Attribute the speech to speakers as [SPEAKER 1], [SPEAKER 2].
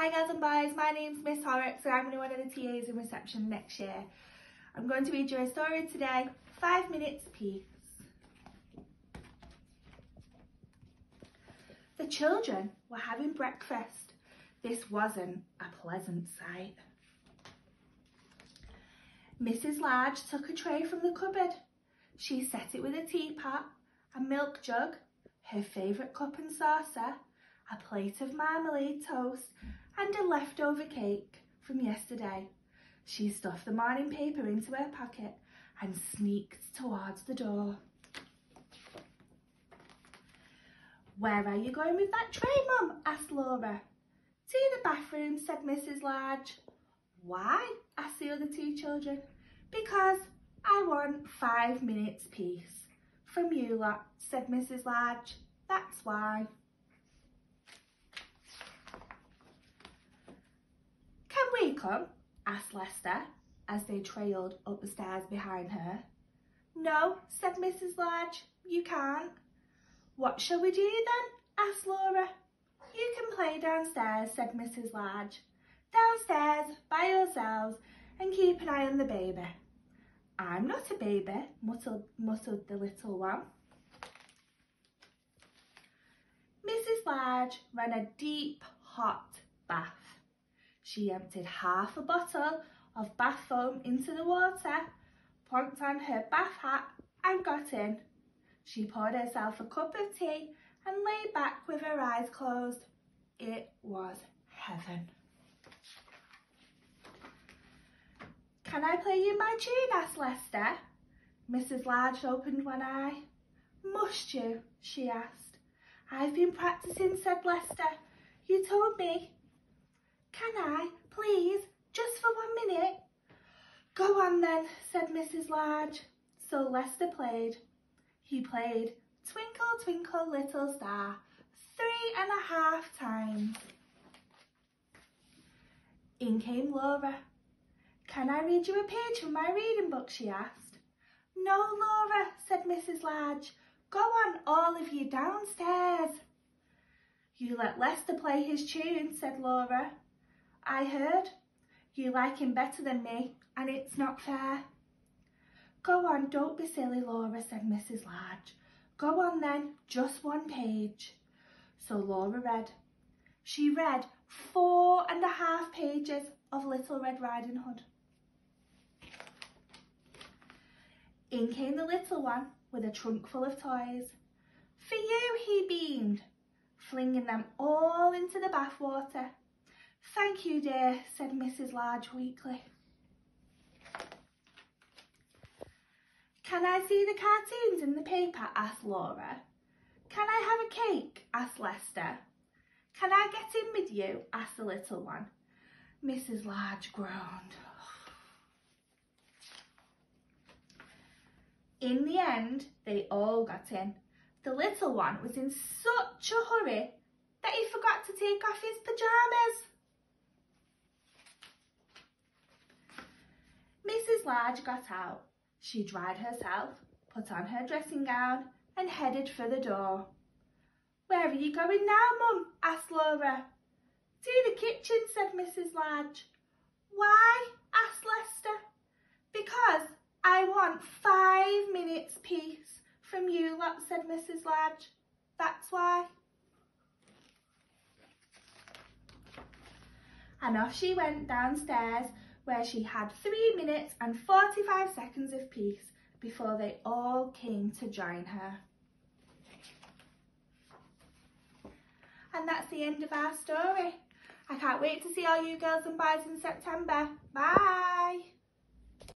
[SPEAKER 1] Hi girls and boys, my name's Miss Horrocks and I'm going to be one of the TAs in reception next year. I'm going to read you a story today, 5 minutes apiece. The children were having breakfast. This wasn't a pleasant sight. Mrs. Large took a tray from the cupboard. She set it with a teapot, a milk jug, her favourite cup and saucer, a plate of marmalade toast and a leftover cake from yesterday. She stuffed the morning paper into her pocket and sneaked towards the door. "Where are you going with that tray, Mum?" asked Laura. "To the bathroom," said Mrs. Large. "Why?" asked the other two children. "Because I want 5 minutes peace from you lot," said Mrs. Large. "That's why." "Can we come?" asked Lester as they trailed up the stairs behind her. "No," said Mrs. Large, "you can't." "What shall we do then?" asked Laura. "You can play downstairs," said Mrs. Large. "Downstairs by yourselves and keep an eye on the baby." "I'm not a baby," muttered the little one. Mrs. Large ran a deep, hot bath. She emptied half a bottle of bath foam into the water, plonked on her bath hat and got in. She poured herself a cup of tea and lay back with her eyes closed. It was heaven. "Can I play you my tune?" asked Lester. Mrs. Large opened one eye. "Must you?" she asked. "I've been practising," said Lester. "You told me." "Can I, please, just for 1 minute?" "Go on then," said Mrs. Large. So Lester played. He played "Twinkle, Twinkle, Little Star" 3.5 times. In came Laura. "Can I read you a page from my reading book?" she asked. "No, Laura," said Mrs. Large. "Go on, all of you, downstairs." "You let Lester play his tune," said Laura. "I heard. You like him better than me, and it's not fair." "Go on, don't be silly, Laura," said Mrs. Large. "Go on then, just 1 page." So Laura read. She read 4.5 pages of Little Red Riding Hood. In came the little one with a trunk full of toys. "For you," he beamed, flinging them all into the bath water. "Thank you, dear," said Mrs. Large weakly. "Can I see the cartoons in the paper?" asked Laura. "Can I have a cake?" asked Lester. "Can I get in with you?" asked the little one. Mrs. Large groaned. In the end, they all got in. The little one was in such a hurry that he forgot to take off his pyjamas. Mrs. Large got out. She dried herself, put on her dressing gown and headed for the door. "Where are you going now, Mum?" asked Laura. "To the kitchen," said Mrs. Large. "Why?" asked Lester. "Because I want 5 minutes peace from you lot," said Mrs. Large. "That's why." And off she went downstairs, where she had 3 minutes and 45 seconds of peace before they all came to join her. And that's the end of our story. I can't wait to see all you girls and boys in September. Bye!